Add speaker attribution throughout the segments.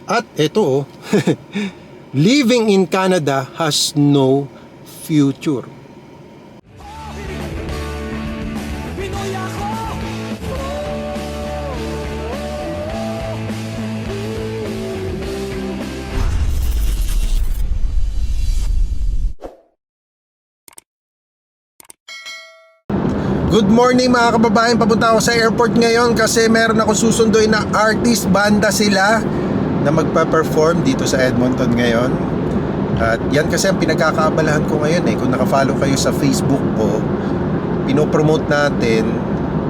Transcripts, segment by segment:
Speaker 1: At ito, living in Canada has no future.
Speaker 2: Pinoy ako!
Speaker 1: Good morning mga kababayan, papunta ako sa airport ngayon kasi meron ako susunduin na artist, banda sila na magpa-perform dito sa Edmonton ngayon. At yan kasi ang pinagkakaabalahan ko ngayon Kung nakafollow kayo sa Facebook ko, pinopromote natin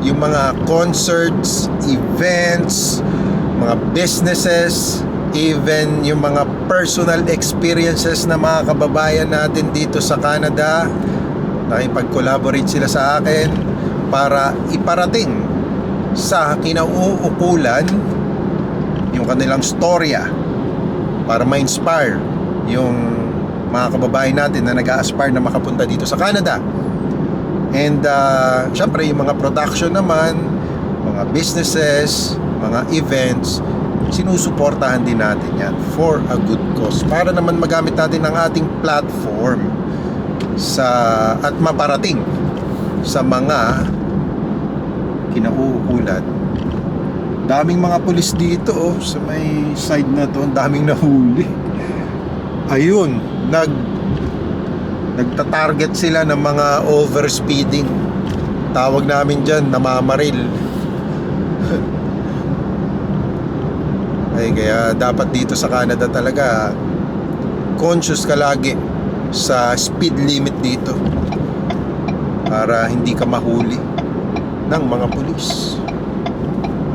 Speaker 1: yung mga concerts, events, mga businesses, even yung mga personal experiences na mga kababayan natin dito sa Canada. Nakipag-collaborate sila sa akin para iparating sa kinauukulan yung kanilang storya para ma-inspire yung mga kababayan natin na nag-a-aspire na makapunta dito sa Canada. And syempre yung mga production naman, mga businesses, mga events, sinusuportahan din natin yan for a good cause para naman magamit natin ang ating platform at maparating sa mga kinauukulan. Daming mga pulis dito sa may side na to, daming nahuli. Ayun, nagta-target sila ng mga overspeeding. Tawag namin dyan, namamaril. Ay, kaya dapat dito sa Canada talaga conscious ka lagi sa speed limit dito para hindi ka mahuli ng mga pulis.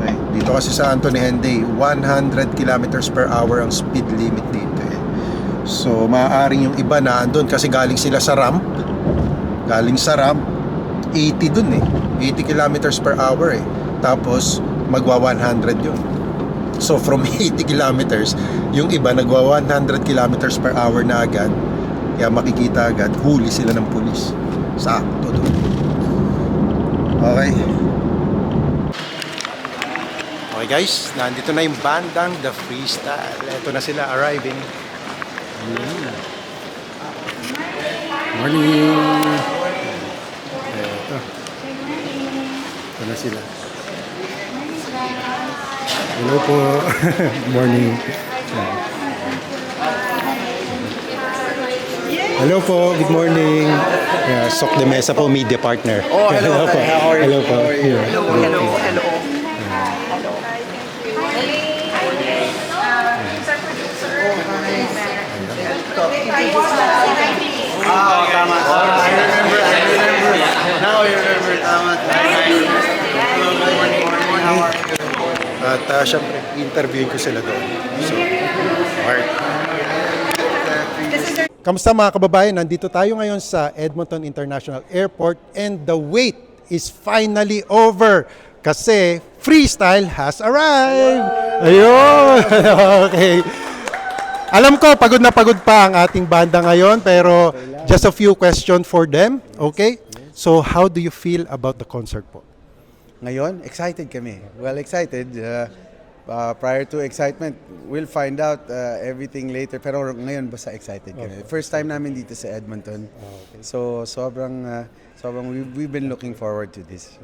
Speaker 1: Okay. Dito kasi sa Anthony Henday 100 kilometers per hour ang speed limit dito So maaaring yung iba na andun kasi galing sila sa ramp, 80 dun 80 kilometers per hour tapos magwa 100 yun. So from 80 kilometers yung iba nagwa 100 kilometers per hour na agad. Kaya makikita agad, huli sila ng pulis. Sakto doon. Okay. Okay guys, nandito na yung bandang The Freestyle. Ito na sila, arriving. Morning! Ito na sila. Hello po. Morning. Hello po, good morning. Sok de Mesa po, media partner.
Speaker 3: Oh, hello.
Speaker 1: Po.
Speaker 3: How are you?
Speaker 1: Hello po.
Speaker 3: How are you?
Speaker 1: Yeah.
Speaker 3: Hello. Tama. I remember. Now I remember. Tama. Hello, good morning. How are you?
Speaker 1: At syempre, interviewin ko sila doon. So, alright. Kamusta mga kababayan? Nandito tayo ngayon sa Edmonton International Airport and the wait is finally over kasi Freestyle has arrived! Ayun! Okay. Alam ko, pagod na pagod pa ang ating banda ngayon pero just a few questions for them. Okay? So, how do you feel about the concert po?
Speaker 3: Ngayon, excited kami. Well, excited. Prior to excitement, we'll find out everything later. Pero ngayon, basta excited kami. First time namin dito sa Edmonton. So, we've been looking forward to this.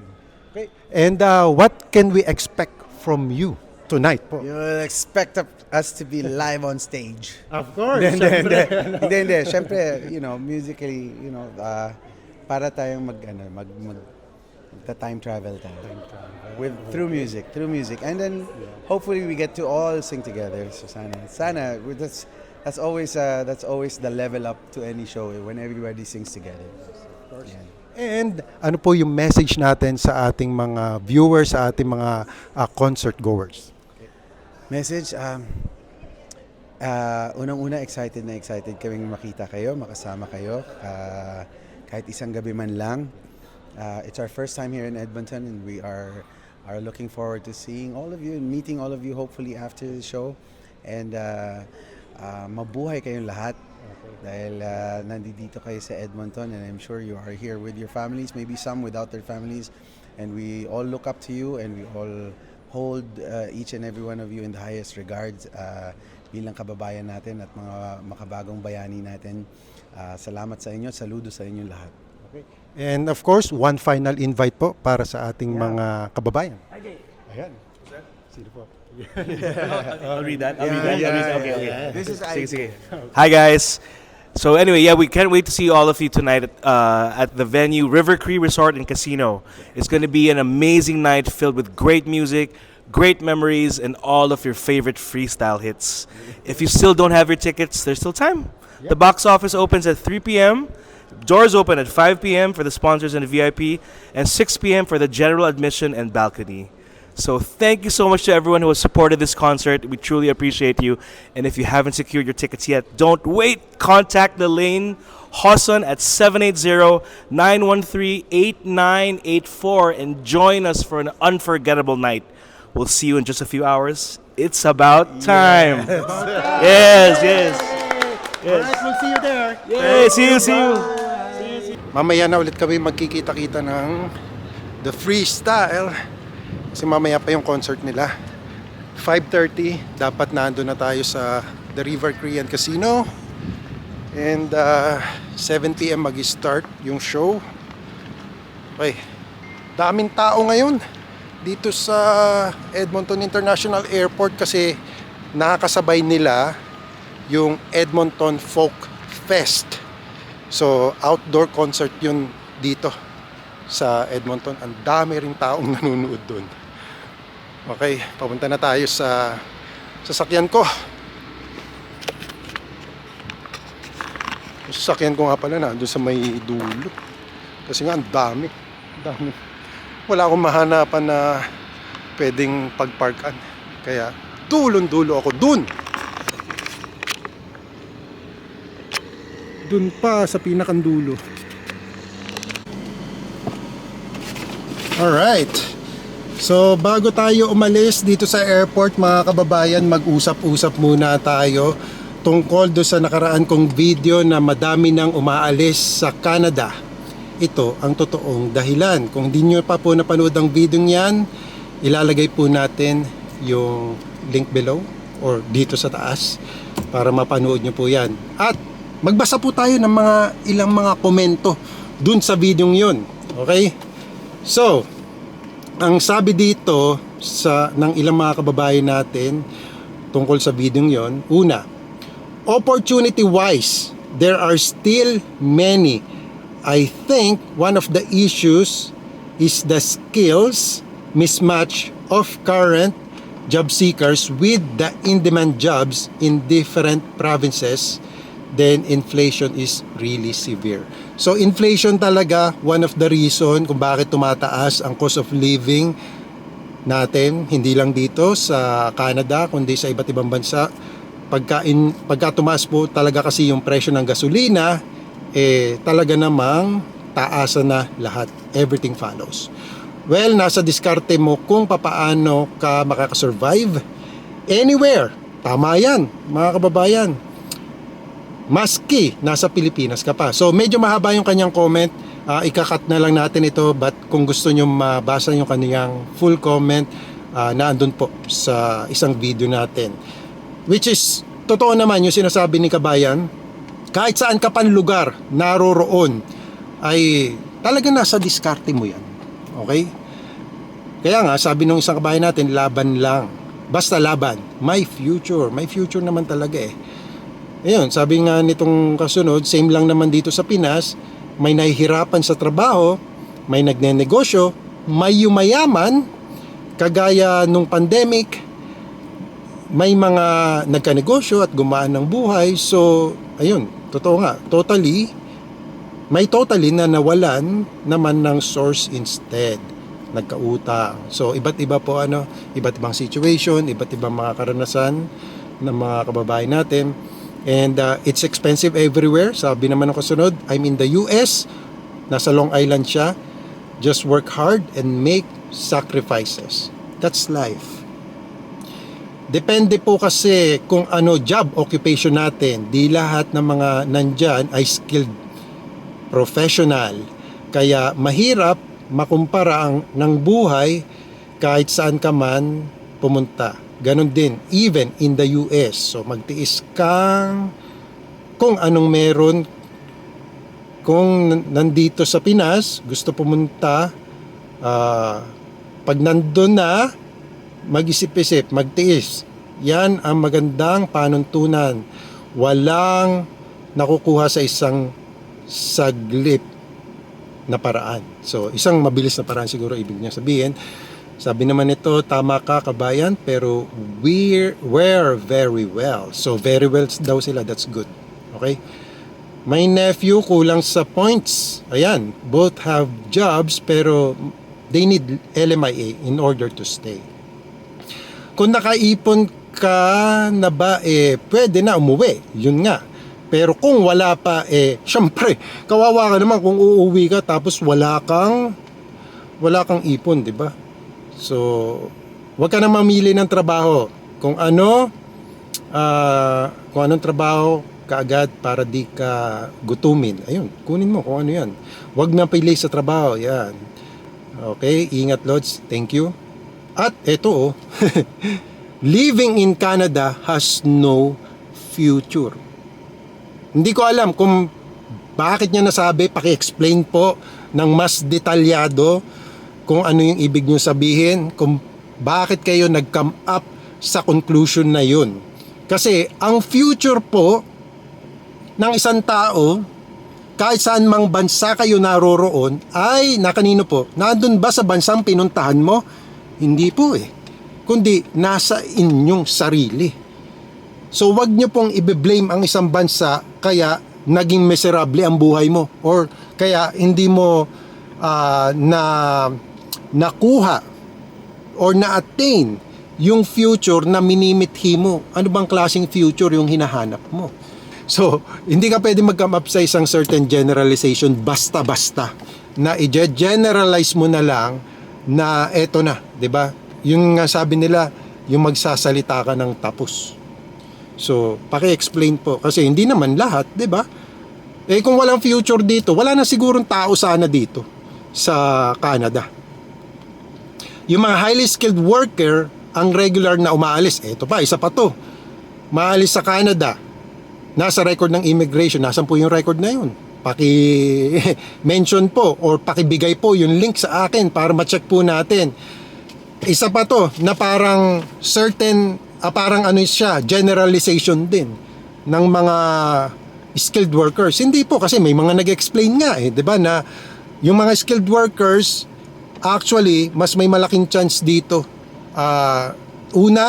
Speaker 1: Okay. And what can we expect from you tonight po?
Speaker 3: You'll expect us to be live on stage.
Speaker 1: Of course.
Speaker 3: Hindi. Siyempre, musically, para tayong time travel tayo. Through music. And then, hopefully, we get to all sing together. So, sana, that's always the level up to any show when everybody sings together. Yeah.
Speaker 1: And ano po yung message natin sa ating mga viewers, sa ating mga concert goers?
Speaker 3: Message, unang-una excited kaming makita kayo, makasama kayo, kahit isang gabi man lang. It's our first time here in Edmonton and we are looking forward to seeing all of you and meeting all of you hopefully after the show. And mabuhay kayong lahat dahil nandito kayo sa Edmonton and I'm sure you are here with your families, maybe some without their families. And we all look up to you and we all hold each and every one of you in the highest regards bilang kababayan natin at mga makabagong bayani natin. Salamat sa inyo, saludo sa inyo lahat.
Speaker 1: And of course, one final invite po para sa ating mga kababayan. Ayan. Sino po?
Speaker 4: I'll read that. Okay.
Speaker 3: This is
Speaker 4: Sige. Hi guys. So anyway, yeah, we can't wait to see all of you tonight at the venue River Cree Resort and Casino. It's going to be an amazing night filled with great music, great memories, and all of your favorite freestyle hits. If you still don't have your tickets, there's still time. The box office opens at 3 p.m. Doors open at 5 p.m. for the sponsors and the VIP, and 6 p.m. for the general admission and balcony. So thank you so much to everyone who has supported this concert. We truly appreciate you. And if you haven't secured your tickets yet, don't wait. Contact the Lane Hosson at 780-913-8984 and join us for an unforgettable night. We'll see you in just a few hours. It's about time. Yes.
Speaker 1: Alright, we'll see you there.
Speaker 4: Yay, see you.
Speaker 1: Mamaya na ulit kami magkikita-kita ng The Freestyle. Kasi mamaya pa yung concert nila. 5:30, dapat nandun na tayo sa The River Cree and Casino. And 7 p.m. mag-start yung show. Okay, daming tao ngayon dito sa Edmonton International Airport kasi nakakasabay nila yung Edmonton Folk Fest. So, outdoor concert yun dito sa Edmonton. Ang dami rin taong nanonood dun. Okay, papunta na tayo sa sasakyan ko. Yung sasakyan ko nga pala na doon sa may dulo. Kasi nga ang dami. Wala akong mahanapan na pwedeng pagparkan. Kaya dulon-dulo ako dun. Dun pa sa pinakandulo. Alright. So bago tayo umalis dito sa airport mga kababayan, mag-usap-usap muna tayo tungkol do sa nakaraan kong video na madami nang umaalis sa Canada. Ito ang totoong dahilan. Kung di nyo pa po napanood ang video niyan, ilalagay po natin yung link below or dito sa taas para mapanood nyo po yan. At magbasa po tayo ng ilang mga komento dun sa video yun. Okay? So, ang sabi dito ng ilang mga kababayan natin tungkol sa video yon, una, opportunity-wise, there are still many. I think one of the issues is the skills mismatch of current job seekers with the in-demand jobs in different provinces. Then inflation is really severe. So inflation talaga one of the reason kung bakit tumataas ang cost of living natin, hindi lang dito sa Canada kundi sa iba't ibang bansa. Pagka tumaas po talaga kasi yung presyo ng gasolina, talaga namang taasan na lahat. Everything follows. Well, nasa diskarte mo kung papaano ka makakasurvive anywhere. Tama yan, mga kababayan. Maski nasa Pilipinas ka pa. So medyo mahaba yung kanyang comment, ikakat na lang natin ito, but kung gusto nyo mabasa yung kanyang full comment, naandun po sa isang video natin, which is totoo naman yung sinasabi ni Kabayan. Kahit saan ka pan lugar naroroon ay talaga nasa diskarte mo yan. Okay? Kaya nga sabi nung isang kabayan natin, laban lang, basta laban. My future naman talaga Ayun, sabi nga nitong kasunod, same lang naman dito sa Pinas, may nahihirapan sa trabaho, may nagnenegosyo, may yumayaman, kagaya nung pandemic, may mga nagkanegosyo at gumaan ng buhay. So, ayun, totoo nga, may totally na nawalan naman ng source instead, nagkautang. So, iba't iba po iba't ibang situation, iba't ibang mga karanasan ng mga kababayan natin. And it's expensive everywhere. Sabi naman ng kasunod, I'm in the US, nasa Long Island siya. Just work hard and make sacrifices. That's life. Depende po kasi kung ano job, occupation natin. Di lahat ng mga nandyan ay skilled professional. Kaya mahirap makumpara ng buhay kahit saan ka man pumunta. Ganon din, even in the US. So magtiis kang kung anong meron. Kung nandito sa Pinas, gusto pumunta, pag nandun na, mag-isip-isip, magtiis. Yan ang magandang panuntunan. Walang nakukuha sa isang saglit na paraan. So, isang mabilis na paraan siguro ibig niya sabihin. Sabi naman ito, tama ka kabayan, pero we're very well. So, very well daw sila, that's good. Okay? My nephew, kulang sa points. Ayan, both have jobs, pero they need LMIA in order to stay. Kung nakaipon ka na ba, pwede na umuwi. Yun nga. Pero kung wala pa, syempre, kawawa ka naman kung uuwi ka tapos wala kang ipon, di ba? So, wag ka na mamili ng trabaho. Kung anong trabaho kaagad para di ka gutumin. Ayun, kunin mo kung ano yan. Wag na pili sa trabaho. Yan. Okay, ingat Lods. Thank you. At eto living in Canada has no future. Hindi ko alam kung bakit niya nasabi, paki-explain po ng mas detalyado kung ano yung ibig niyo sabihin, kung bakit kayo nag-come up sa conclusion na yun. Kasi ang future po ng isang tao, kahit saan mang bansa kayo naroroon, ay nakanino po, nandun ba sa bansang pinuntahan mo? Hindi po kundi nasa inyong sarili. So wag nyo pong i-blame ang isang bansa kaya naging miserable ang buhay mo, or kaya hindi mo nakuha or na-attain yung future na minimithi mo. Ano bang klaseng future yung hinahanap mo? So, hindi ka pwede mag-come up sa isang certain generalization basta-basta na i-generalize mo na lang na eto na, 'di ba? Yung nga sabi nila, yung magsasalita ka ng tapos. So, paki-explain po kasi hindi naman lahat, 'di ba? Kung walang future dito, wala na sigurong tao sana dito sa Canada. Yung mga highly skilled worker ang regular na umaalis. Ito pa, isa pa to. Maalis sa Canada. Nasa record ng immigration. Nasaan po yung record na yun? Paki-mention po or pakibigay po yung link sa akin para ma-check po natin. Isa pa to na parang certain, parang ano siya, generalization din ng mga skilled workers. Hindi po kasi may mga nag-explain nga 'di ba, na yung mga skilled workers actually mas may malaking chance dito. Una,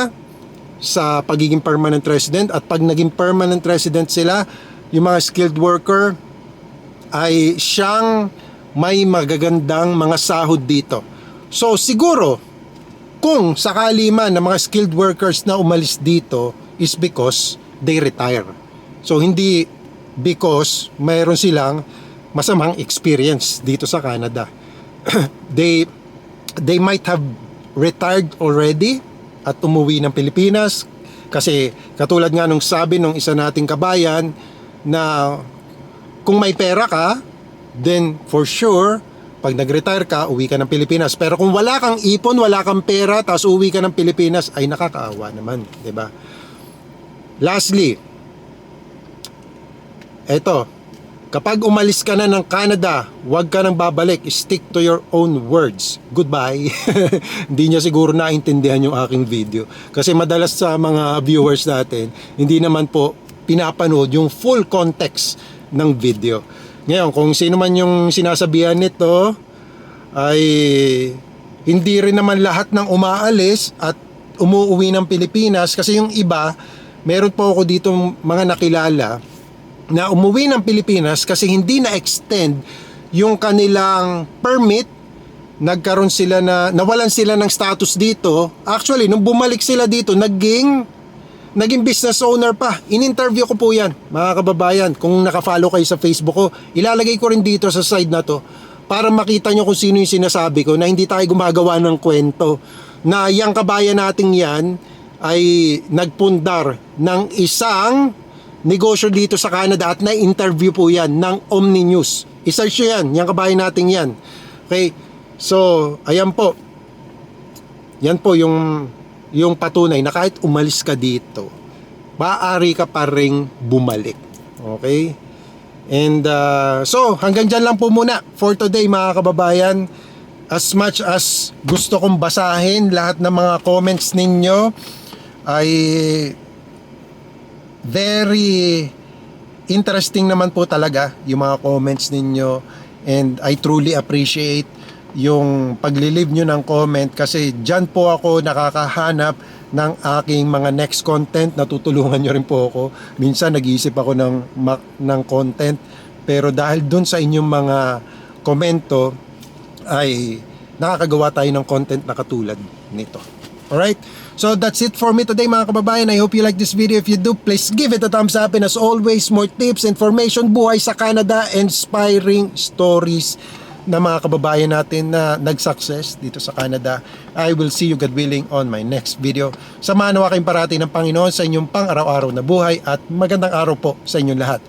Speaker 1: sa pagiging permanent resident, at pag naging permanent resident sila, yung mga skilled worker ay siyang may magagandang mga sahod dito. So siguro kung sakali man na mga skilled workers na umalis dito is because they retire. So hindi because mayroon silang masamang experience dito sa Canada. They might have retired already at umuwi ng Pilipinas kasi katulad nga nung sabi nung isa nating kabayan na kung may pera ka, then for sure pag nag-retire ka, uwi ka ng Pilipinas. Pero kung wala kang ipon, wala kang pera, tapos uwi ka ng Pilipinas, ay nakakaawa naman, 'di ba? Lastly, eto, kapag umalis ka na ng Canada, huwag ka nang babalik. Stick to your own words. Goodbye. Hindi niya siguro naintindihan yung aking video. Kasi madalas sa mga viewers natin, hindi naman po pinapanood yung full context ng video. Ngayon, kung sino man yung sinasabihan nito, ay hindi rin naman lahat ng umaalis at umuwi ng Pilipinas. Kasi yung iba, meron po ako dito mga nakilala na umuwi ng Pilipinas kasi hindi na-extend yung kanilang permit, nagkaroon sila nawalan sila ng status dito. Actually, nung bumalik sila dito, naging business owner pa. In-interview ko po yan, mga kababayan. Kung nakafollow kayo sa Facebook ko, ilalagay ko rin dito sa side na to para makita nyo kung sino yung sinasabi ko, na hindi tayo gumagawa ng kwento, na yung kabayan nating yan ay nagpundar ng isang negosyo dito sa Canada at na-interview po yan ng Omni News. I-search nyo yan, yung kabayan natin yan. Okay, so ayan po. Yan po yung patunay na kahit umalis ka dito, maaari ka pa ring bumalik. Okay? And so, hanggang dyan lang po muna for today mga kababayan. As much as gusto kong basahin lahat ng mga comments ninyo, ay very interesting naman po talaga yung mga comments ninyo, and I truly appreciate yung paglilive nyo ng comment, kasi dyan po ako nakakahanap ng aking mga next content. Natutulungan nyo rin po ako. Minsan nag-iisip ako ng content, pero dahil dun sa inyong mga komento ay nakakagawa tayo ng content na katulad nito. Alright? So that's it for me today mga kababayan. I hope you like this video. If you do, please give it a thumbs up. And as always, more tips, information, buhay sa Canada, inspiring stories na mga kababayan natin na nag-success dito sa Canada. I will see you, God willing, on my next video. Samahan nawa kayong parati ng Panginoon sa inyong pang-araw-araw na buhay, at magandang araw po sa inyong lahat.